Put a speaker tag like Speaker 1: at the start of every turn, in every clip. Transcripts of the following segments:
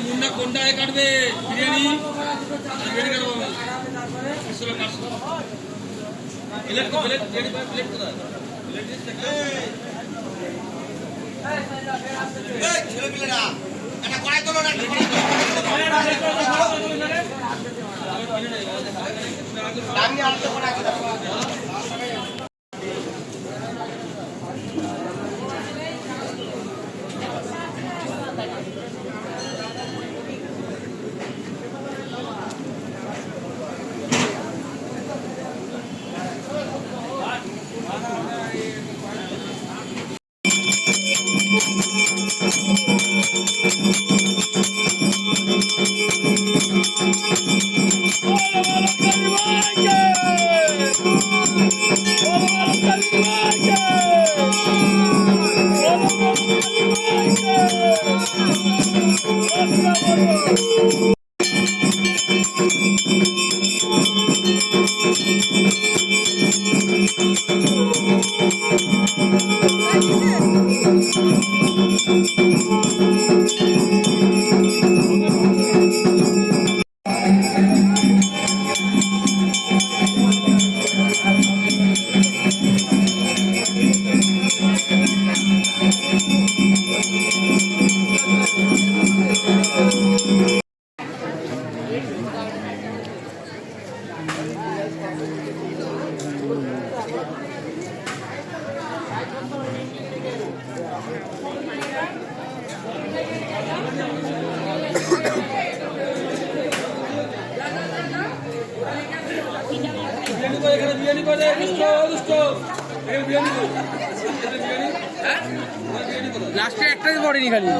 Speaker 1: মুন্ডা কোনটা কাটবে বিরিয়ানি বিরিয়ানি কাটবো প্লেট কো প্লেট প্লেট কোথায় প্লেট এই ছেলে পিলেরা এটা কড়াই তোলো না দাবি আনতে কড়াই বিরিয়ানি করে লাস্টে একটাই পড়েনি খালি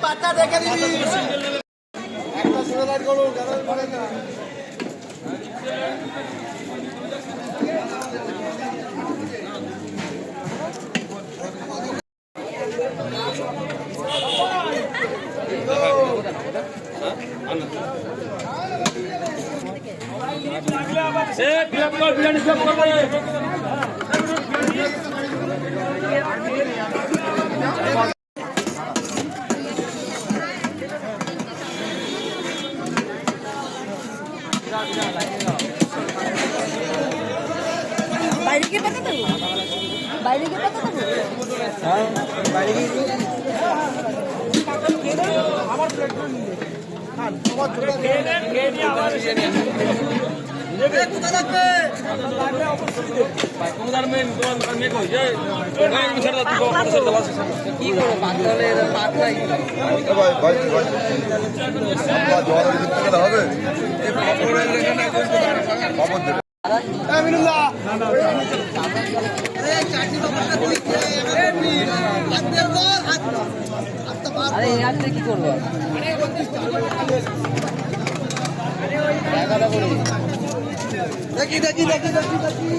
Speaker 1: পাতা দেখে দিবি একটা সুন্দর লাইট করো বিরিয়ানি সব করবে
Speaker 2: বাইরে গিয়ে পাতা দেবো বাইরে গিয়ে পাতা দেবো
Speaker 3: হ্যাঁ বাইরে গিয়ে
Speaker 2: আমার আরে কি করবো দেখি দেখি দেখি দেখি দেখি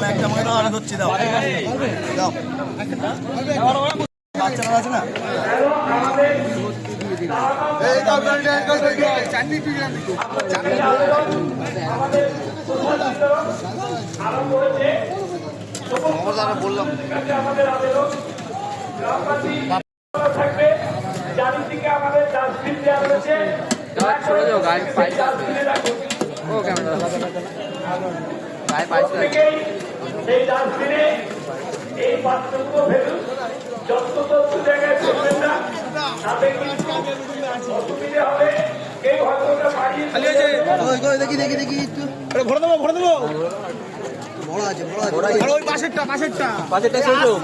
Speaker 3: একটা মনে অনেক হচ্ছে দাও দাও বাচ্চারা আছে না এই দাও চাটনি পিলাম বললাম
Speaker 4: छोड़ दो गाय पाइप ओ कैमरा गाय पाइप
Speaker 5: এই ডাস্টবিনে এই পাত্রগুলো ফেলুন যত জায়গায় ফেলবেন না তাতে কিন্তু অসুবিধা হবে কেউ হয়তো ওটা বাড়িয়ে
Speaker 3: দেখি দেখি দেখি একটু
Speaker 1: ভরে দেবো
Speaker 3: বড় আছে ওই পাশেরটা শেষ হোক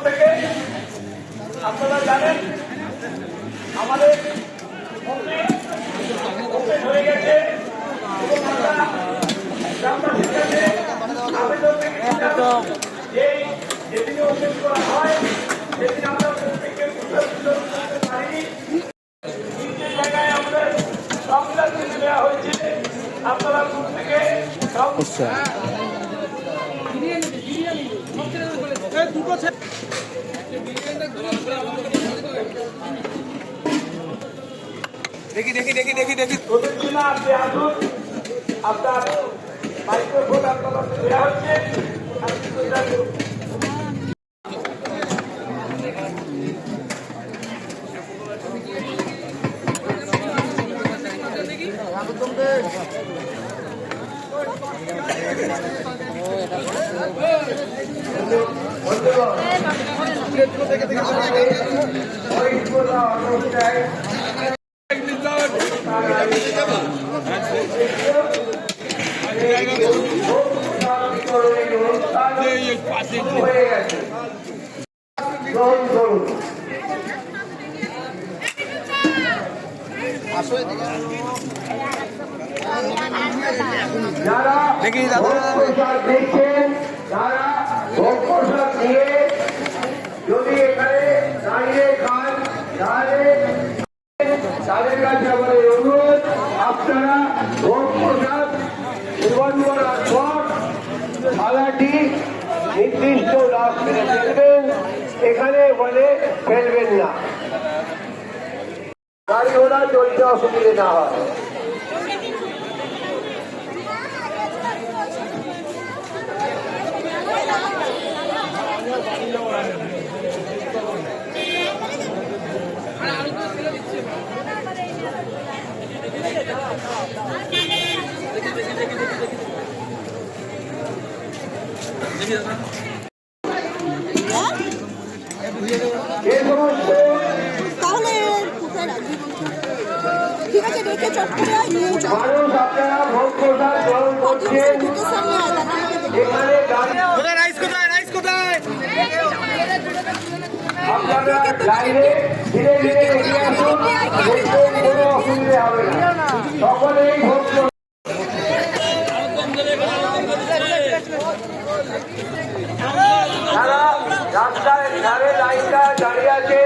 Speaker 5: থেকে আপনারা জানেন আমাদের হয়ে গেছে গ্রামবাসীর কাছে যেদিনে ওপেন করা হয় সেদিন আমরা প্রত্যেকের পারিনি। তিনটে জায়গায় আমাদের সবটা কিনে দেওয়া হয়েছে। আপনারা প্রত্যেকে দেখি প্রদক্ষিণা আপনি আসুন, আপনার মাইক্রোফোন আপনারা দেওয়া হচ্ছে। যারা ভোগ-প্রসাদ দিচ্ছেন তারা ভোগ-প্রসাদ দিয়ে যদি এখানে দাঁড়িয়ে খান তাহলে তাদের কাছে আমাদের অনুরোধ, আপনারা ভোগ-প্রসাদ সেবন করার পর থালাটি নির্দিষ্ট ডাস্টবিনে ফেলবেন, এখানে বলে ফেলবেন না, গাড়ি ঘোড়া চলতে অসুবিধে না হয়। যে সমস্ত
Speaker 2: তাহলে কোথায় রাখবি? ঠিক আছে, রেখে চট করে নিয়ে যাও।
Speaker 5: মানুষ আপনারা ভোগ প্রসাদ গ্রহণ করছেন,
Speaker 2: দুটোর সামনে আয়, দাদা আমাকে দে।
Speaker 5: এখানে দাঁড়িয়ে আপনারা লাইনে ধীরে ধীরে এগিয়ে আসুন, দেখবেন কোনো অসুবিধা হবে না। সকলেই ভোগ যারা রাস্তায় ধারে লাইনটা দাঁড়িয়ে আছে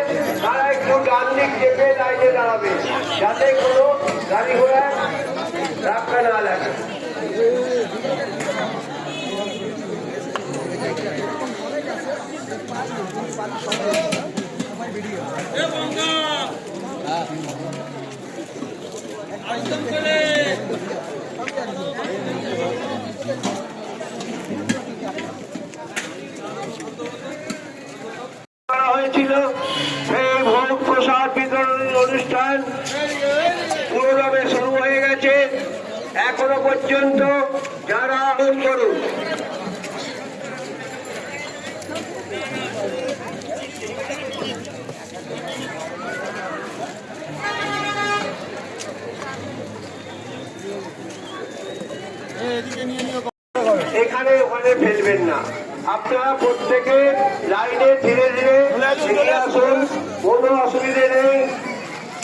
Speaker 5: তারা একটু ডান দিক চেপে লাইনে দাঁড়াবে, যাতে কোনো গাড়ি ঘোড়ায় ধাক্কা না লাগে। করা হয়েছিল সেই ভোগ প্রসাদ বিতরণের অনুষ্ঠান পুরোদমে শুরু হয়ে গেছে। এখনো পর্যন্ত যারা আহ্বান করুন। এখানে ওখানে ফেলবেন না, আপনারা প্রত্যেকে লাইনে ধীরে ধীরে এগিয়ে আসুন, কোনো অসুবিধে নেই।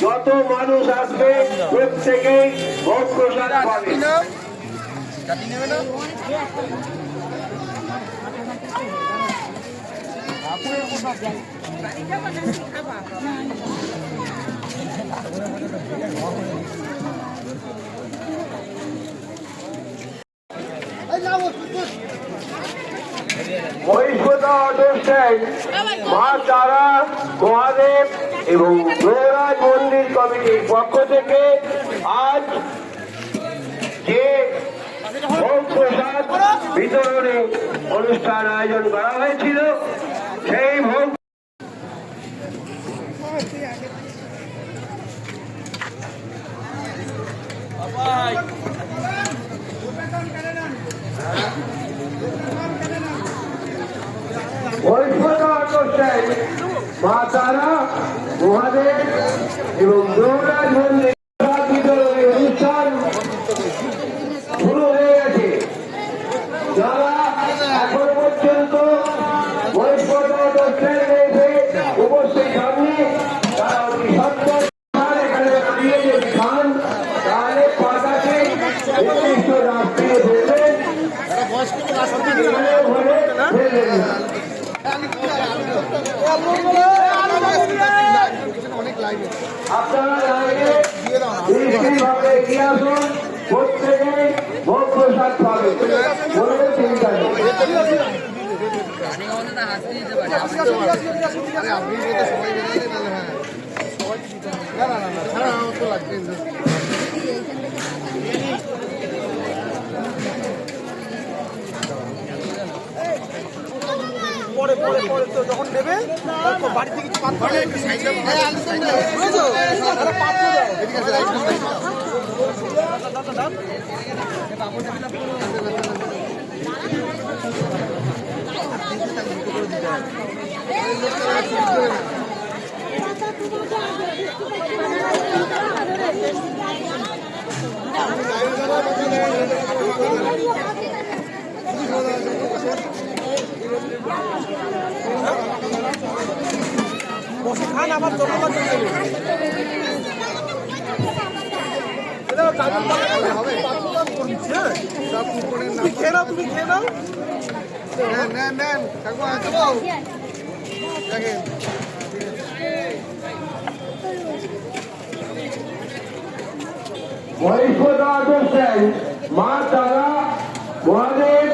Speaker 5: যত মানুষ আসবে প্রত্যেকেই ভোগ প্রসাদ পাবে। মহিষপতা অটো স্ট্যান্ড, মা তারা মহাদেব এবং গৌরাজ মন্দির কমিটির পক্ষ থেকে আজ যে ভোগ প্রসাদ বিতরণে অনুষ্ঠান আয়োজন করা হয়েছিল, সেই ভোগ মহিষপতা অটো স্ট্যান্ড, মা তারা মহাদেব এবং গৌরাজ মন্দির বিতরণের অনুষ্ঠান শুরু হয়ে গেছে। যারা এখন পর্যন্ত মহিষপতা অটো স্ট্যান্ডে এসে উপস্থিত হননি তারা অতি সত্তর এখানে দাঁড়িয়ে যদি খান তাহলে পাতাকে নির্দিষ্ট রাস্তায় দেবেন, এখানে আসুন, প্রত্যেকে ভোগ প্রসাদ পাবে বলে চিন্তা নেই।
Speaker 3: পরে পরে পরে তো যখন নেবে বাড়িতে কিছু পাত্র বসে খান আমার ধন্যবাদ তুমি খেয়ে নাও, তুমি খেয়ে নাও। নেন
Speaker 5: মা তারা মহাদেব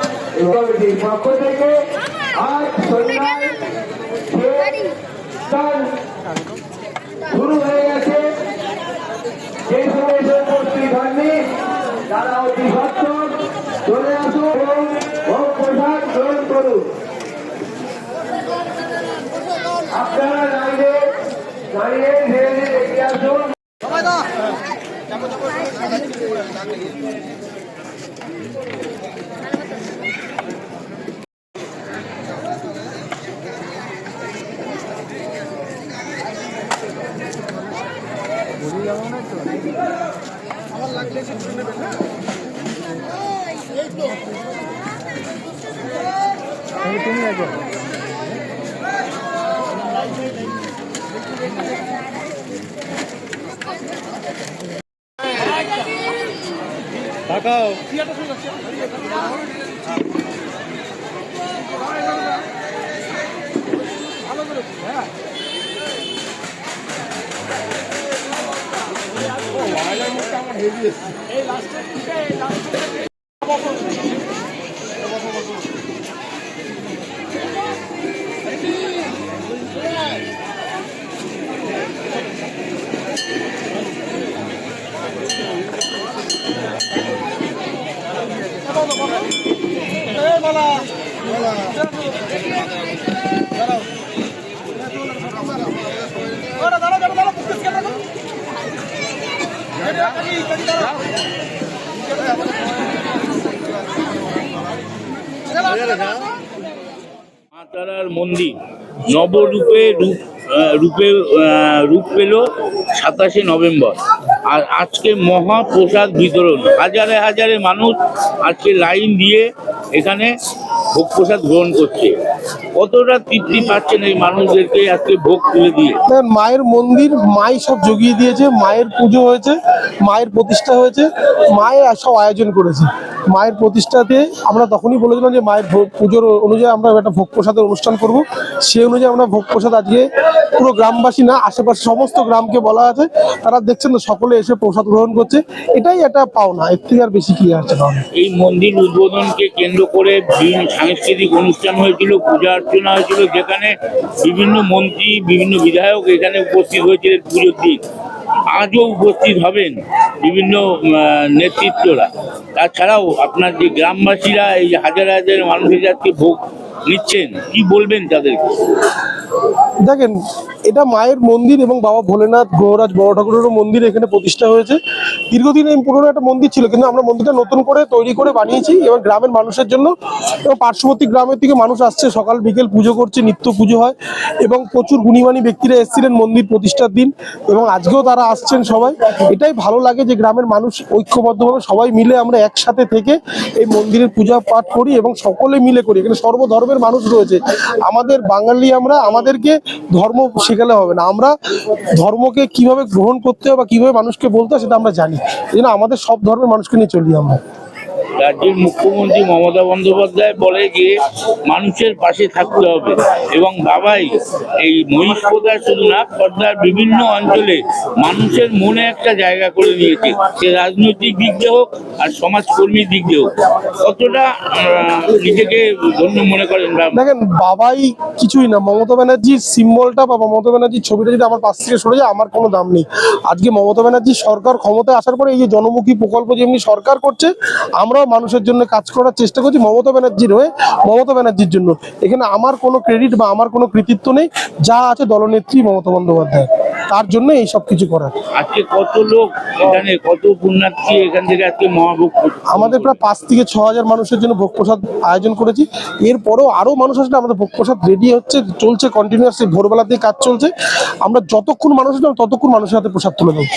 Speaker 5: কমিটির পক্ষ থেকে আজ সন্ধ্যায় শুরু হয়ে গেছে। সেই সময় উপস্থিত হননি তারা অতি সত্তর চলে আসুন এবং ভোগ প্রসাদ গ্রহণ করুন। আপনারা লাইনে দাঁড়িয়ে ধীরে ধীরে এগিয়ে আসুন।
Speaker 3: আমার লাগলে কিছু নেবেন না। তুমি আগে তাকাও ভালো করে হ্যাঁ এই লাস্টের দিকে
Speaker 6: মা তারার মন্দির নবরূপে রূপ পেল 27শে নভেম্বর। আর আজকে মহাপ্রসাদ বিতরণ, হাজারে হাজারে মানুষ আজকে লাইন দিয়ে এখানে ভোগ প্রসাদ গ্রহণ করছে। কতটা তৃপ্তি পাচ্ছেন এই মানুষদেরকে আজকে ভোগ তুলে দিয়ে?
Speaker 3: মায়ের মন্দির, মাই সব জগিয়ে দিয়েছে, মায়ের পুজো হয়েছে, মায়ের প্রতিষ্ঠা হয়েছে, মায়ের সব আয়োজন করেছে। মায়ের প্রতিষ্ঠাতে আমরা তখনই বলেছিলাম যে মায়ের পুজোর অনুযায়ী আমরা একটা ভোগ প্রসাদের অনুষ্ঠান করব। সেই অনুযায়ী আমরা ভোগ প্রসাদ আজকে পুরো গ্রামবাসী না, আশেপাশে সমস্ত গ্রামকে বলা আছে, তারা দেখছেন না সকলে এসে প্রসাদ গ্রহণ করছে। এটাই একটা পাওনা, এর থেকে আর বেশি কি আছে?
Speaker 6: এই মন্দির উদ্বোধনকে কেন্দ্র করে বিভিন্ন সাংস্কৃতিক অনুষ্ঠান হয়েছিল, পূজা অর্চনা হয়েছিল, যেখানে বিভিন্ন মন্ত্রী, বিভিন্ন বিধায়ক এখানে উপস্থিত হয়েছিলেন পুজোর দিন। আজও উপস্থিত হবেন বিভিন্ন নেতৃত্বরা। তাছাড়াও আপনার যে গ্রামবাসীরা এই হাজার হাজার মানুষের আজকে ভোগ নিচ্ছেন, কি বলবেন তাদেরকে?
Speaker 3: দেখেন, এটা মায়ের মন্দির এবং বাবা ভোলেনাথ গ্রহরাজ বড় ঠাকুরেরও মন্দির এখানে প্রতিষ্ঠা হয়েছে। দীর্ঘদিন এই পুরনো একটা মন্দির ছিল, কিন্তু আমরা মন্দিরটা নতুন করে তৈরি করে বানিয়েছি এবং গ্রামের মানুষের জন্য। এবং পার্শ্ববর্তী গ্রামের থেকে মানুষ আসছে, সকাল বিকেল পুজো করছে, নিত্য পুজো হয় এবং প্রচুর গুণীমানী ব্যক্তিরা এসেছিলেন মন্দির প্রতিষ্ঠার দিন এবং আজকেও তারা আসছেন সবাই। এটাই ভালো লাগে যে গ্রামের মানুষ ঐক্যবদ্ধভাবে সবাই মিলে আমরা একসাথে থেকে এই মন্দিরের পূজা পাঠ করি এবং সকলে মিলে করি। এখানে সর্বধর্মের মানুষ রয়েছে। আমাদের বাঙালি, আমরা আমাদেরকে ধর্ম শেখালে হবে না, আমরা ধর্মকে কিভাবে গ্রহণ করতে হবে বা কিভাবে মানুষকে বলতে হয় সেটা আমরা জানি। এই জন্য আমাদের সব ধর্মের মানুষকে নিয়ে চলি আমরা।
Speaker 6: রাজ্যের মুখ্যমন্ত্রী মমতা বন্দ্যোপাধ্যায় বলে যে মানুষের পাশে থাকতে হবে, এবং বাবাই এই মহিষপোদার শুধু না পর্দার বিভিন্ন অঞ্চলে মানুষের মনে একটা জায়গা করে নিয়েছে, সে রাজনৈতিক দিক দিয়ে হোক আর সমাজকর্মীর দিক দিয়ে হোক। কতটা নিজেকে ধন্য মনে করেন?
Speaker 3: দেখেন, বাবাই কিছুই না, মমতা ব্যানার্জির সিম্বলটা বা মমতা ব্যানার্জির ছবিটা যদি আমার পাশ থেকে সরে যায় আমার কোনো দাম নেই। আজকে মমতা ব্যানার্জি সরকার ক্ষমতায় আসার পরে এই যে জনমুখী প্রকল্প যেমনি সরকার করছে, আমরাও মানুষের জন্য কাজ করার চেষ্টা করছি মমতা ব্যানার্জির হয়ে, মমতা ব্যানার্জির জন্য। এখানে আমার কোনো ক্রেডিট বা আমার কোনো কৃতিত্ব নেই, যা আছে দলনেত্রী মমতা বন্দ্যোপাধ্যায়, তার জন্য এই সব কিছু করা।
Speaker 6: আজকে কত লোক এখানে, কত পুণ্যার্থী এখান থেকে আজকে মহাভোগ?
Speaker 3: আমাদের প্রায় 5 থেকে 6 হাজার মানুষের জন্য ভোগ প্রসাদ আয়োজন করেছি। এরপরেও আরো মানুষ আসলে আমাদের ভোগ প্রসাদ রেডি হচ্ছে, চলছে কন্টিনিউয়াসলি, ভোরবেলা দিয়ে কাজ চলছে। আমরা যতক্ষণ মানুষ আসবে ততক্ষণ মানুষের হাতে প্রসাদ তুলে দেবো।